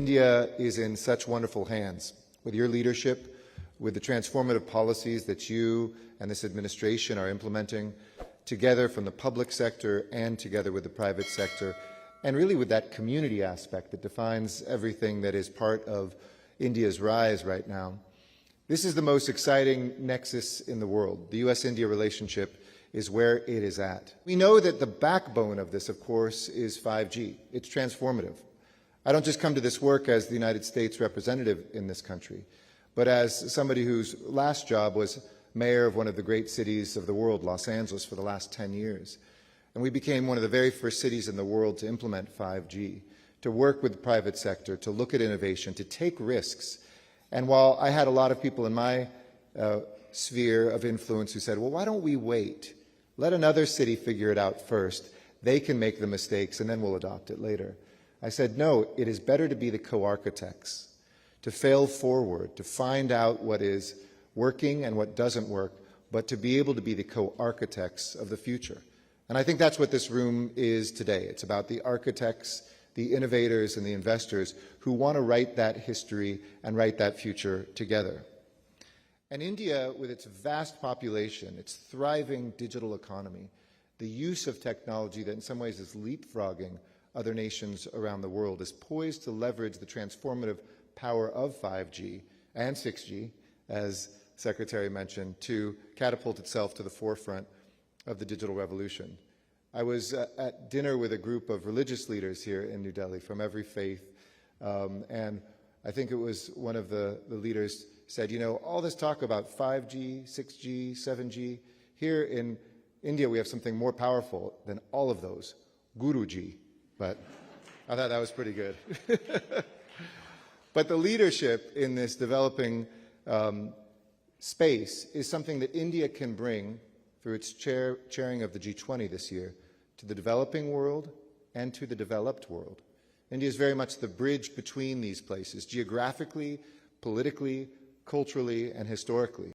India is in such wonderful hands. With your leadership, with the transformative policies that you and this administration are implementing, together from the public sector and together with the private sector, and really with that community aspect that defines everything that is part of India's rise right now. This is the most exciting nexus in the world. The U.S.-India relationship is where it is at. We know that the backbone of this, of course, is 5G. It's transformative. I don't just come to this work as the United States representative in this country, but as somebody whose last job was mayor of one of the great cities of the world, Los Angeles, for the last 10 years. And we became one of the very first cities in the world to implement 5G, to work with the private sector, to look at innovation, to take risks. And while I had a lot of people in my sphere of influence who said, well, why don't we wait? Let another city figure it out first. They can make the mistakes and then we'll adopt it later. I said, no, it is better to be the co-architects, to fail forward, to find out what is working and what doesn't work, but to be able to be the co-architects of the future. And I think that's what this room is today. It's about the architects, the innovators, and the investors who want to write that history and write that future together. And India, with its vast population, its thriving digital economy, the use of technology that in some ways is leapfrogging other nations around the world, is poised to leverage the transformative power of 5G and 6G, as Secretary mentioned, to catapult itself to the forefront of the digital revolution. I was at dinner with a group of religious leaders here in New Delhi from every faith, and I think it was one of the leaders said, you know, all this talk about 5G, 6G, 7G, here in India we have something more powerful than all of those, Guruji. But I thought that was pretty good. But the leadership in this developing space is something that India can bring through its chairing of the G20 this year to the developing world and to the developed world. India is very much the bridge between these places, geographically, politically, culturally, and historically.